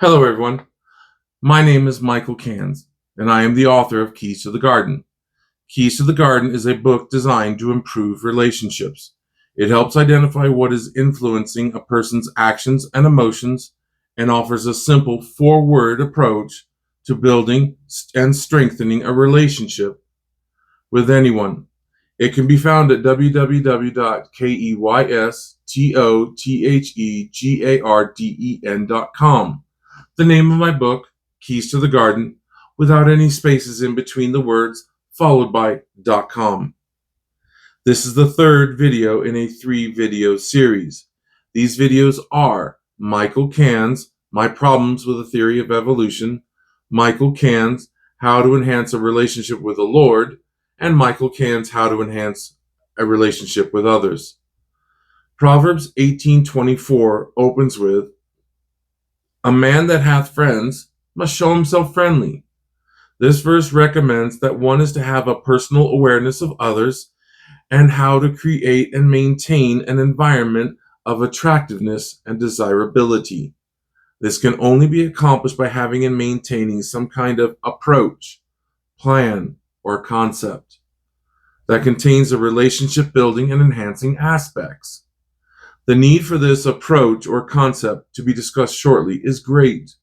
Hello, everyone. My name is Michael Kanz, and I am the author of Keys to the Garden. Keys to the Garden is a book designed to improve relationships. It helps identify what is influencing a person's actions and emotions and offers a simple four-word approach to building and strengthening a relationship with anyone. It can be found at www.keystothegarden.com. The name of my book, Keys to the Garden, without any spaces in between the words, followed by .com. This is the third video in a 3-video series. These videos are Michael Kanz, My Problems with the Theory of Evolution, Michael Kanz, How to Enhance a Relationship with the Lord, and Michael Kanz, How to Enhance a Relationship with Others. Proverbs 18:24 opens with, "A man that hath friends must show himself friendly." This verse recommends that one is to have a personal awareness of others and how to create and maintain an environment of attractiveness and desirability. This can only be accomplished by having and maintaining some kind of approach, plan, or concept that contains the relationship building and enhancing aspects. The need for this approach or concept to be discussed shortly is great.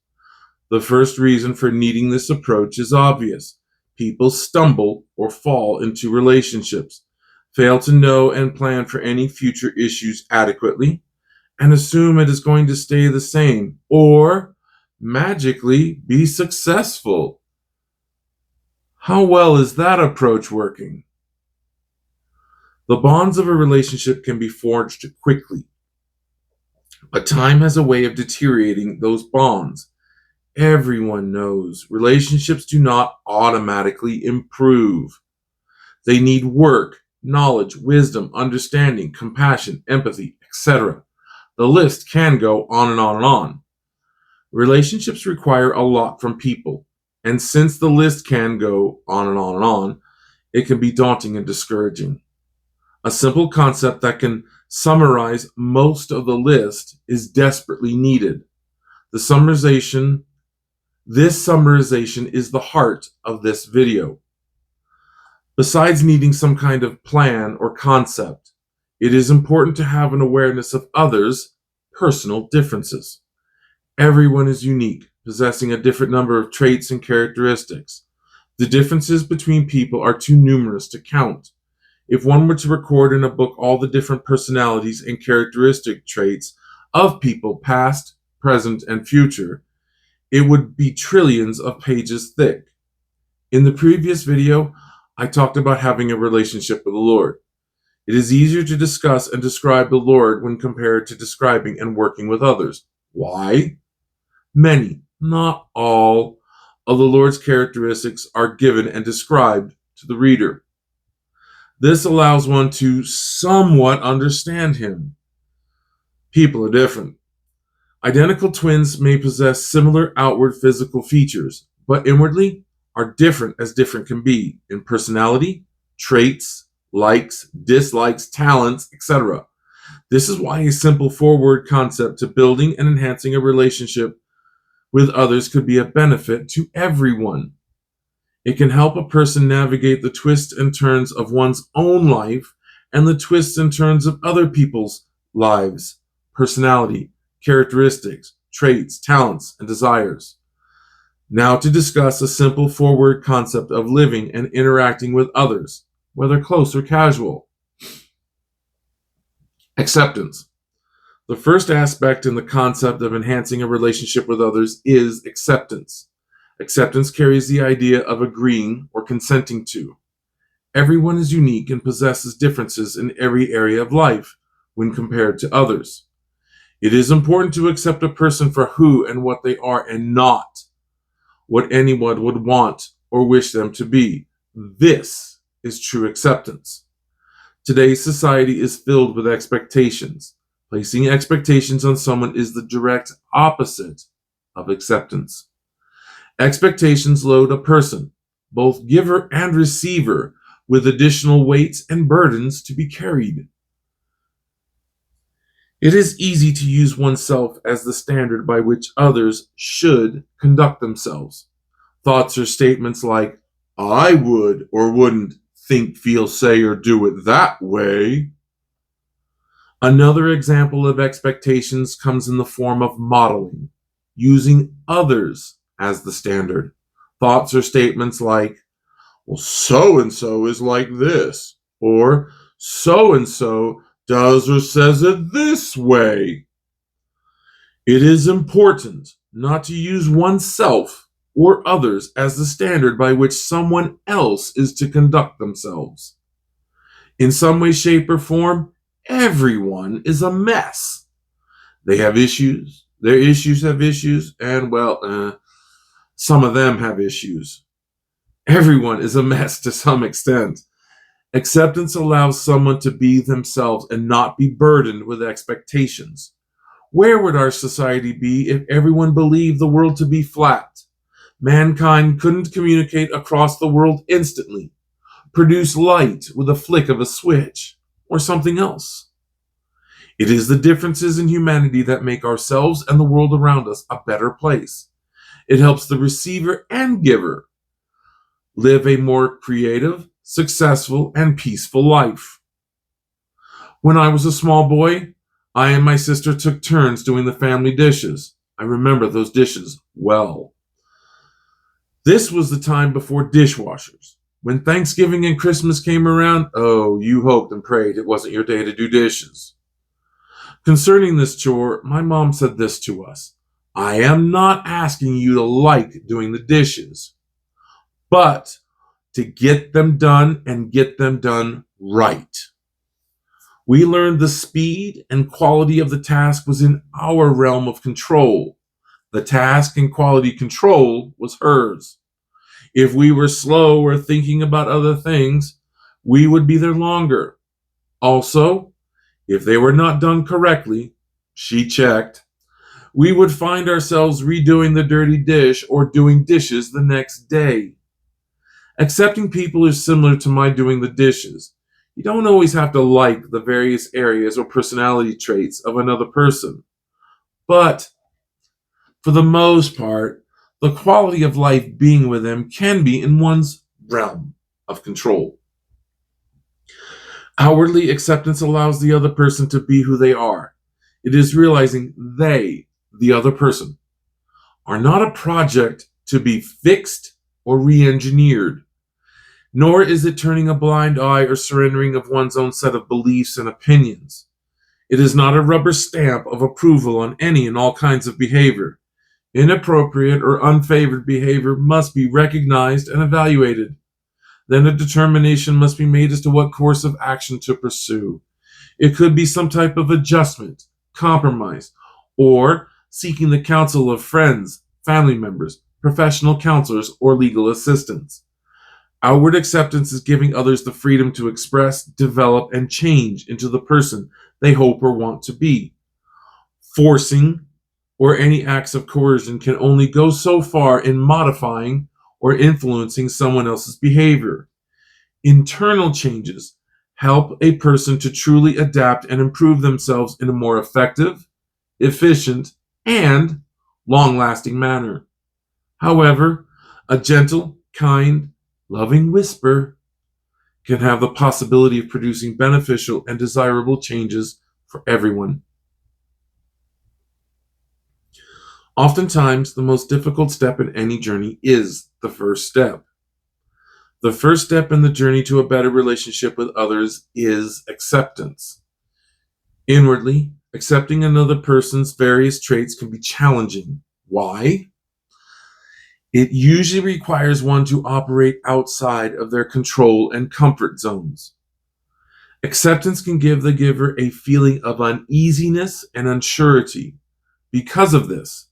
The first reason for needing this approach is obvious. People stumble or fall into relationships, fail to know and plan for any future issues adequately, and assume it is going to stay the same or magically be successful. How well is that approach working? The bonds of a relationship can be forged quickly, but time has a way of deteriorating those bonds. Everyone knows relationships do not automatically improve. They need work, knowledge, wisdom, understanding, compassion, empathy, etc. The list can go on and on and on. Relationships require a lot from people, and since the list can go on and on and on, it can be daunting and discouraging. A simple concept that can summarize most of the list is desperately needed. This summarization is the heart of this video. Besides needing some kind of plan or concept, it is important to have an awareness of others' personal differences. Everyone is unique, possessing a different number of traits and characteristics. The differences between people are too numerous to count. If one were to record in a book all the different personalities and characteristic traits of people, past, present, and future, it would be trillions of pages thick. In the previous video, I talked about having a relationship with the Lord. It is easier to discuss and describe the Lord when compared to describing and working with others. Why? Many, not all, of the Lord's characteristics are given and described to the reader. This allows one to somewhat understand him. People are different. Identical twins may possess similar outward physical features, but inwardly are different as different can be in personality, traits, likes, dislikes, talents, etc. This is why a simple four-word concept to building and enhancing a relationship with others could be a benefit to everyone. It can help a person navigate the twists and turns of one's own life and the twists and turns of other people's lives, personality, characteristics, traits, talents, and desires. Now to discuss a simple four-word concept of living and interacting with others, whether close or casual. Acceptance. The first aspect in the concept of enhancing a relationship with others is acceptance. Acceptance carries the idea of agreeing or consenting to. Everyone is unique and possesses differences in every area of life when compared to others. It is important to accept a person for who and what they are and not what anyone would want or wish them to be. This is true acceptance. Today's society is filled with expectations. Placing expectations on someone is the direct opposite of acceptance. Expectations load a person, both giver and receiver, with additional weights and burdens to be carried. It is easy to use oneself as the standard by which others should conduct themselves. Thoughts or statements like, I would or wouldn't think, feel, say, or do it that way. Another example of expectations comes in the form of modeling, using others as the standard. Thoughts or statements like, well, so and so is like this, or so and so does or says it this way. It is important not to use oneself or others as the standard by which someone else is to conduct themselves. In some way, shape, or form, everyone is a mess. They have issues, their issues have issues, and some of them have issues. Everyone is a mess to some extent. Acceptance allows someone to be themselves and not be burdened with expectations. Where would our society be if everyone believed the world to be flat? Mankind couldn't communicate across the world instantly, produce light with a flick of a switch, or something else. It is the differences in humanity that make ourselves and the world around us a better place. It helps the receiver and giver live a more creative, successful, and peaceful life. When I was a small boy, I and my sister took turns doing the family dishes. I remember those dishes well. This was the time before dishwashers. When Thanksgiving and Christmas came around, oh, you hoped and prayed it wasn't your day to do dishes. Concerning this chore, my mom said this to us: I am not asking you to like doing the dishes, but to get them done and get them done right. We learned the speed and quality of the task was in our realm of control. The task and quality control was hers. If we were slow or thinking about other things, we would be there longer. Also, if they were not done correctly, she checked, we would find ourselves redoing the dirty dish or doing dishes the next day. Accepting people is similar to my doing the dishes. You don't always have to like the various areas or personality traits of another person. But for the most part, the quality of life being with them can be in one's realm of control. Outwardly, acceptance allows the other person to be who they are. It is realizing they, the other person, are not a project to be fixed or re engineered, nor is it turning a blind eye or surrendering of one's own set of beliefs and opinions. It is not a rubber stamp of approval on any and all kinds of behavior. Inappropriate or unfavored behavior must be recognized and evaluated. Then a determination must be made as to what course of action to pursue. It could be some type of adjustment, compromise, or seeking the counsel of friends, family members, professional counselors, or legal assistance. Outward acceptance is giving others the freedom to express, develop, and change into the person they hope or want to be. Forcing or any acts of coercion can only go so far in modifying or influencing someone else's behavior. Internal changes help a person to truly adapt and improve themselves in a more effective, efficient, and long-lasting manner. However, a gentle, kind, loving whisper can have the possibility of producing beneficial and desirable changes for everyone. Oftentimes, the most difficult step in any journey is the first step. The first step in the journey to a better relationship with others is acceptance. Inwardly, accepting another person's various traits can be challenging. Why? It usually requires one to operate outside of their control and comfort zones. Acceptance can give the giver a feeling of uneasiness and unsurety. Because of this,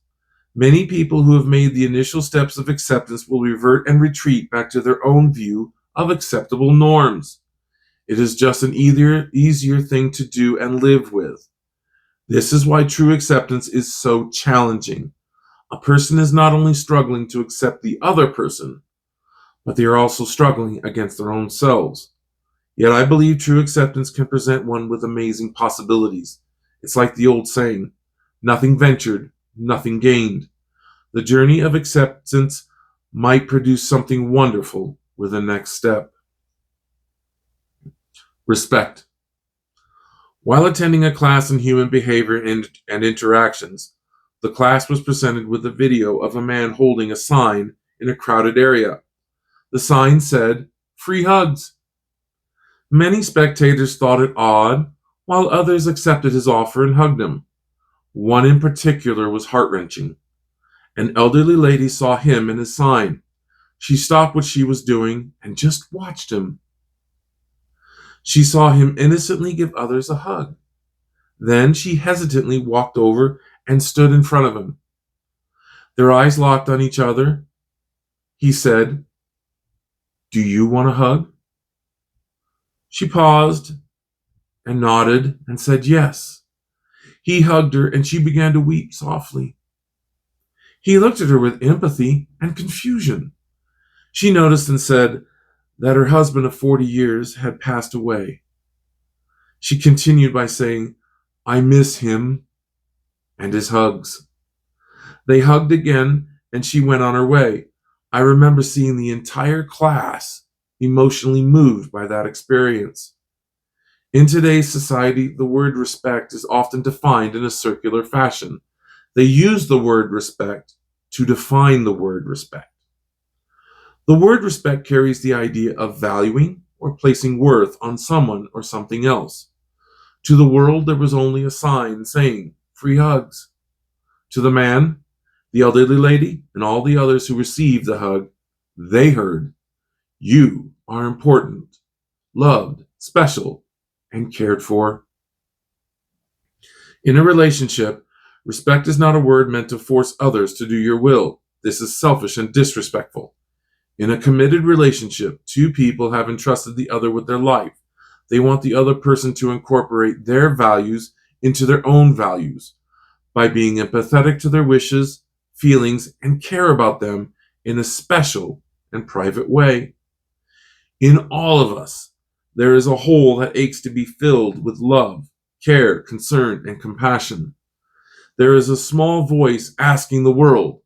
many people who have made the initial steps of acceptance will revert and retreat back to their own view of acceptable norms. It is just an easier thing to do and live with. This is why true acceptance is so challenging. A person is not only struggling to accept the other person, but they are also struggling against their own selves. Yet I believe true acceptance can present one with amazing possibilities. It's like the old saying, nothing ventured, nothing gained. The journey of acceptance might produce something wonderful with the next step. Respect. While attending a class in human behavior and interactions, the class was presented with a video of a man holding a sign in a crowded area. The sign said, "Free hugs." Many spectators thought it odd, while others accepted his offer and hugged him. One in particular was heart-wrenching. An elderly lady saw him and his sign. She stopped what she was doing and just watched him. She saw him innocently give others a hug. Then she hesitantly walked over and stood in front of him. Their eyes locked on each other. He said, "Do you want a hug?" She paused and nodded and said yes. He hugged her and she began to weep softly. He looked at her with empathy and confusion. She noticed and said that her husband of 40 years had passed away. She continued by saying, "I miss him and his hugs." They hugged again and she went on her way. I remember seeing the entire class emotionally moved by that experience. In today's society, the word respect is often defined in a circular fashion. They use the word respect to define the word respect. The word respect carries the idea of valuing or placing worth on someone or something else. To the world, there was only a sign saying, "Free hugs." To the man, the elderly lady, and all the others who received the hug, they heard, "You are important, loved, special, and cared for." In a relationship, respect is not a word meant to force others to do your will. This is selfish and disrespectful. In a committed relationship, two people have entrusted the other with their life. They want the other person to incorporate their values into their own values by being empathetic to their wishes, feelings, and care about them in a special and private way. In all of us, there is a hole that aches to be filled with love, care, concern, and compassion. There is a small voice asking the world,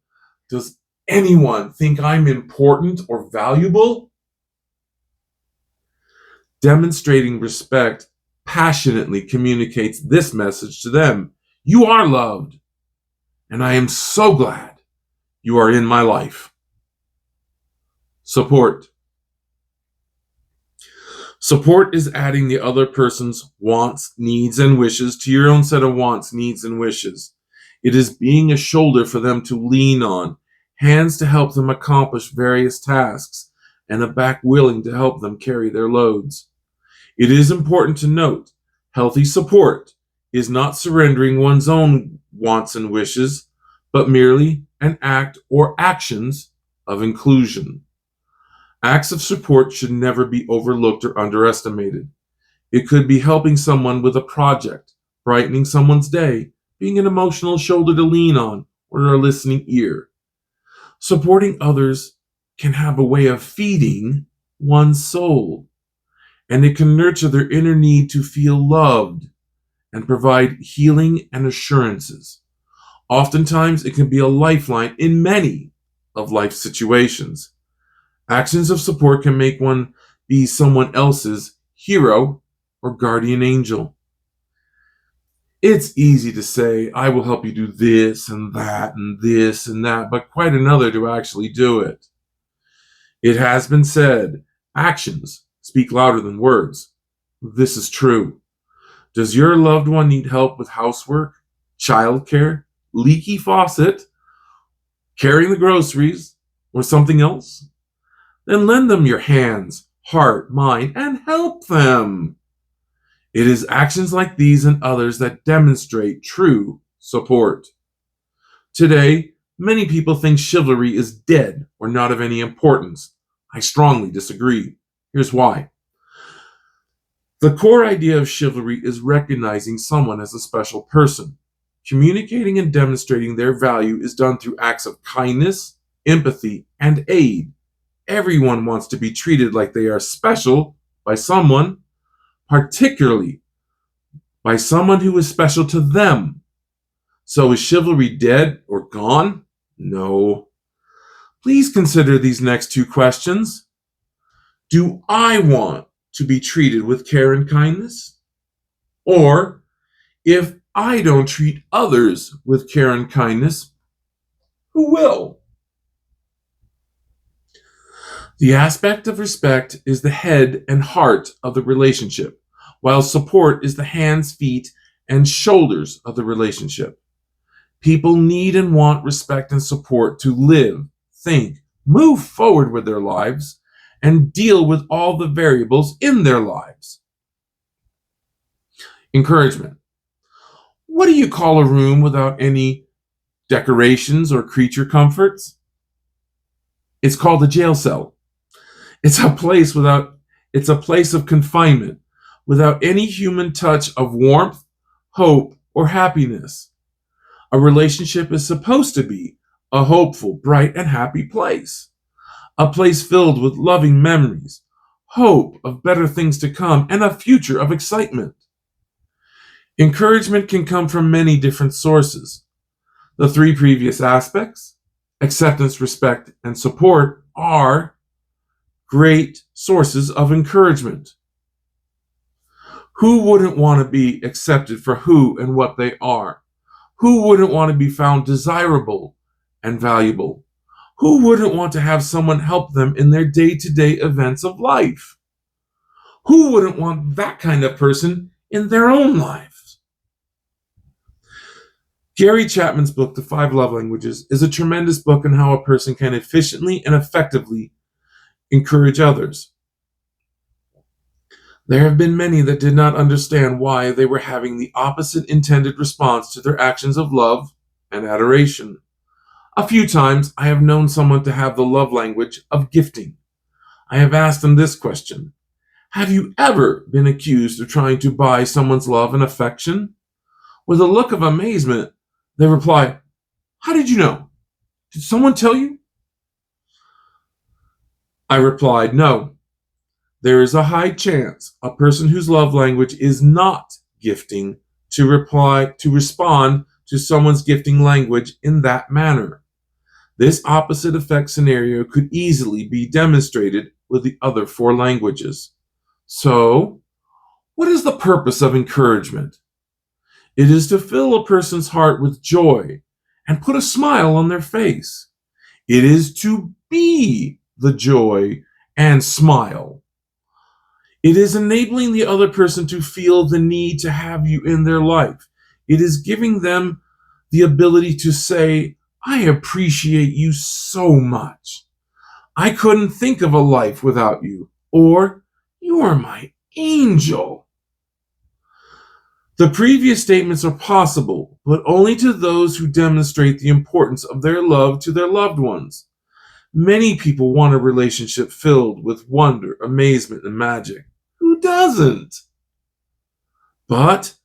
"Does anyone think I'm important or valuable?" Demonstrating respect passionately communicates this message to them: You are loved, and I am so glad you are in my life. Support. Support is adding the other person's wants, needs, and wishes to your own set of wants, needs, and wishes. It is being a shoulder for them to lean on, hands to help them accomplish various tasks, and a back willing to help them carry their loads. It is important to note, healthy support is not surrendering one's own wants and wishes, but merely an act or actions of inclusion. Acts of support should never be overlooked or underestimated. It could be helping someone with a project, brightening someone's day, being an emotional shoulder to lean on, or a listening ear. Supporting others can have a way of feeding one's soul, and it can nurture their inner need to feel loved and provide healing and assurances. Oftentimes, it can be a lifeline in many of life's situations. Actions of support can make one be someone else's hero or guardian angel. It's easy to say, "I will help you do this and that and this and that," but quite another to actually do it. It has been said, actions speak louder than words. This is true. Does your loved one need help with housework, childcare, leaky faucet, carrying the groceries, or something else? Then lend them your hands, heart, mind, and help them. It is actions like these and others that demonstrate true support. Today, many people think chivalry is dead or not of any importance. I strongly disagree. Here's why. The core idea of chivalry is recognizing someone as a special person. Communicating and demonstrating their value is done through acts of kindness, empathy, and aid. Everyone wants to be treated like they are special by someone, particularly by someone who is special to them. So is chivalry dead or gone? No. Please consider these next two questions. Do I want to be treated with care and kindness? Or, if I don't treat others with care and kindness, who will? The aspect of respect is the head and heart of the relationship, while support is the hands, feet, and shoulders of the relationship. People need and want respect and support to live, think, move forward with their lives, and deal with all the variables in their lives. Encouragement. What do you call a room without any decorations or creature comforts? It's called a jail cell. It's a place of confinement without any human touch of warmth, hope, or happiness. A relationship is supposed to be a hopeful, bright, and happy place. A place filled with loving memories, hope of better things to come, and a future of excitement. Encouragement can come from many different sources. The three previous aspects, acceptance, respect, and support, are great sources of encouragement. Who wouldn't want to be accepted for who and what they are? Who wouldn't want to be found desirable and valuable? Who wouldn't want to have someone help them in their day-to-day events of life? Who wouldn't want that kind of person in their own lives? Gary Chapman's book, The 5 Love Languages, is a tremendous book on how a person can efficiently and effectively encourage others. There have been many that did not understand why they were having the opposite intended response to their actions of love and adoration. A few times I have known someone to have the love language of gifting. I have asked them this question: have you ever been accused of trying to buy someone's love and affection? With a look of amazement, they reply, "How did you know? Did someone tell you?" I replied, "No. There is a high chance a person whose love language is not gifting to respond to someone's gifting language in that manner. This opposite effect scenario could easily be demonstrated with the other 4 languages. So, what is the purpose of encouragement? It is to fill a person's heart with joy and put a smile on their face. It is to be the joy and smile. It is enabling the other person to feel the need to have you in their life. It is giving them the ability to say, I appreciate you so much. I couldn't think of a life without you. Or, you are my angel. The previous statements are possible, but only to those who demonstrate the importance of their love to their loved ones. Many people want a relationship filled with wonder, amazement, and magic. Who doesn't? But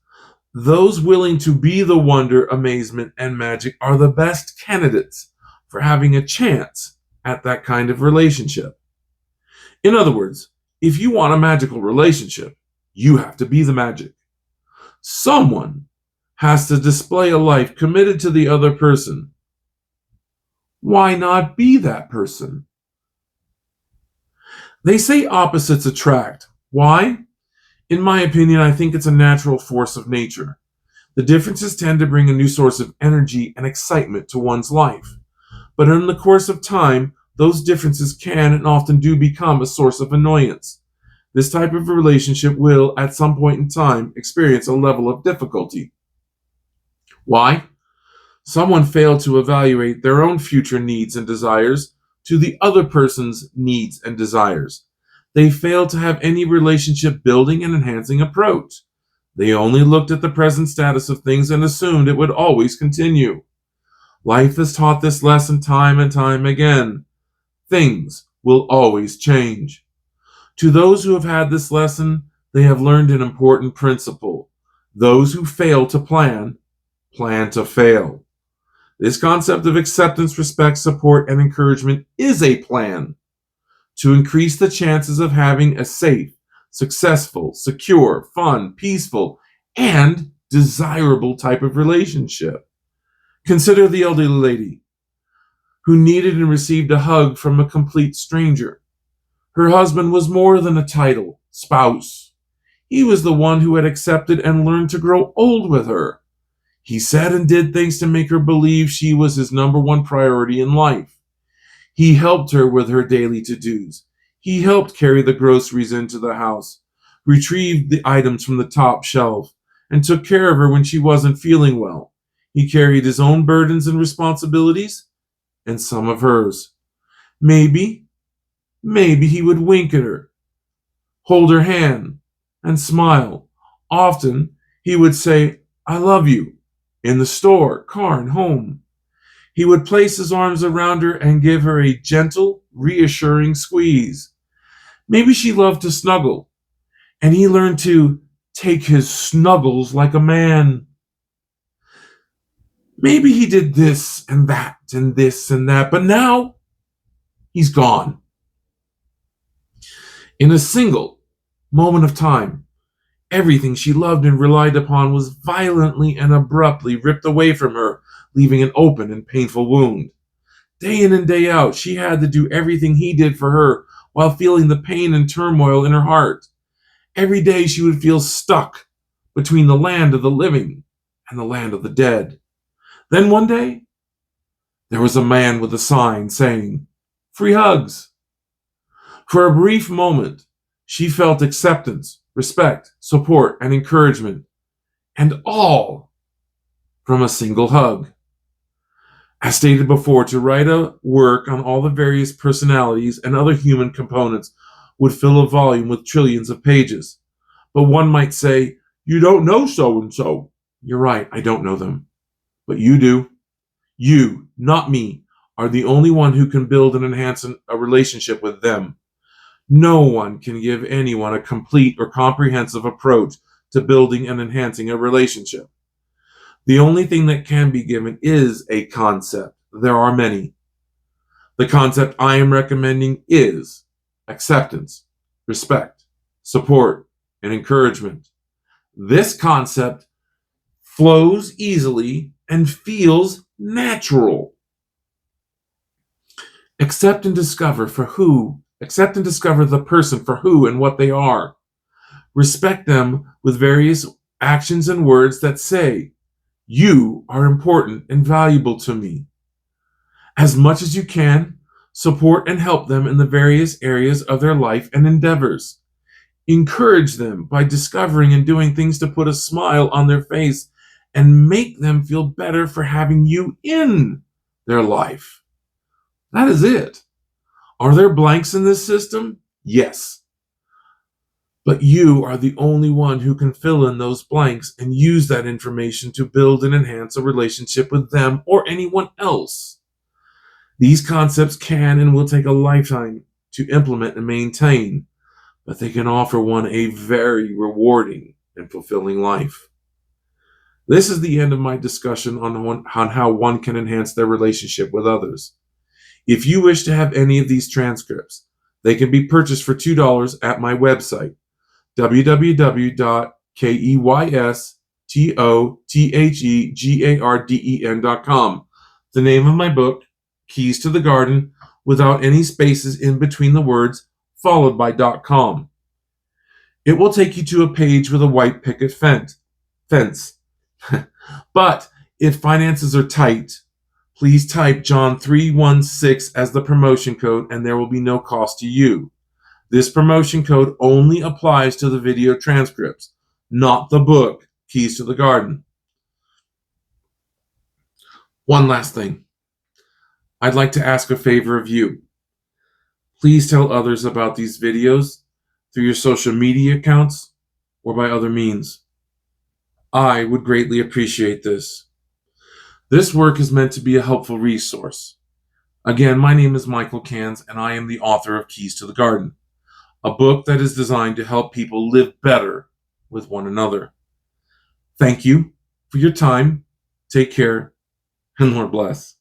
those willing to be the wonder, amazement, and magic are the best candidates for having a chance at that kind of relationship. In other words, if you want a magical relationship, you have to be the magic. Someone has to display a life committed to the other person. Why not be that person? They say opposites attract. Why? In my opinion, I think it's a natural force of nature. The differences tend to bring a new source of energy and excitement to one's life. But in the course of time, those differences can and often do become a source of annoyance. This type of relationship will, at some point in time, experience a level of difficulty. Why? Someone failed to evaluate their own future needs and desires to the other person's needs and desires. They failed to have any relationship building and enhancing approach. They only looked at the present status of things and assumed it would always continue. Life has taught this lesson time and time again. Things will always change. To those who have had this lesson, they have learned an important principle. Those who fail to plan to fail. This concept of acceptance, respect, support, and encouragement is a plan to increase the chances of having a safe, successful, secure, fun, peaceful, and desirable type of relationship. Consider the elderly lady who needed and received a hug from a complete stranger. Her husband was more than a title, spouse. He was the one who had accepted and learned to grow old with her. He said and did things to make her believe she was his number one priority in life. He helped her with her daily to-dos. He helped carry the groceries into the house, retrieved the items from the top shelf, and took care of her when she wasn't feeling well. He carried his own burdens and responsibilities, and some of hers. Maybe he would wink at her, hold her hand, and smile. Often, he would say, "I love you," in the store, car, and home. He would place his arms around her and give her a gentle, reassuring squeeze. Maybe she loved to snuggle, and he learned to take his snuggles like a man. Maybe he did this and that and this and that, but now he's gone. In a single moment of time, everything she loved and relied upon was violently and abruptly ripped away from her, leaving an open and painful wound. Day in and day out, she had to do everything he did for her while feeling the pain and turmoil in her heart. Every day she would feel stuck between the land of the living and the land of the dead. Then one day, there was a man with a sign saying, "Free hugs." For a brief moment, she felt acceptance, respect, support, and encouragement, and all from a single hug. As stated before, to write a work on all the various personalities and other human components would fill a volume with trillions of pages. But one might say, "You don't know so and so." You're right, I don't know them. But you do. You, not me, are the only one who can build and enhance a relationship with them. No one can give anyone a complete or comprehensive approach to building and enhancing a relationship. The only thing that can be given is a concept. There are many. The concept I am recommending is acceptance, respect, support, and encouragement. This concept flows easily and feels natural. Accept and discover the person for who and what they are. Respect them with various actions and words that say, "You are important and valuable to me." As much as you can, support and help them in the various areas of their life and endeavors. Encourage them by discovering and doing things to put a smile on their face and make them feel better for having you in their life. That is it. Are there blanks in this system? Yes. But you are the only one who can fill in those blanks and use that information to build and enhance a relationship with them or anyone else. These concepts can and will take a lifetime to implement and maintain, but they can offer one a very rewarding and fulfilling life. This is the end of my discussion on how one can enhance their relationship with others. If you wish to have any of these transcripts, they can be purchased for $2 at my website, www.keystothegarden.com. The name of my book, Keys to the Garden, without any spaces in between the words, followed by .com. It will take you to a page with a white picket fence. But if finances are tight, please type John 3:16 as the promotion code and there will be no cost to you. This promotion code only applies to the video transcripts, not the book, Keys to the Garden. One last thing. I'd like to ask a favor of you. Please tell others about these videos through your social media accounts or by other means. I would greatly appreciate this. This work is meant to be a helpful resource. Again, my name is Michael Kanz, and I am the author of Keys to the Garden, a book that is designed to help people live better with one another. Thank you for your time. Take care, and Lord bless.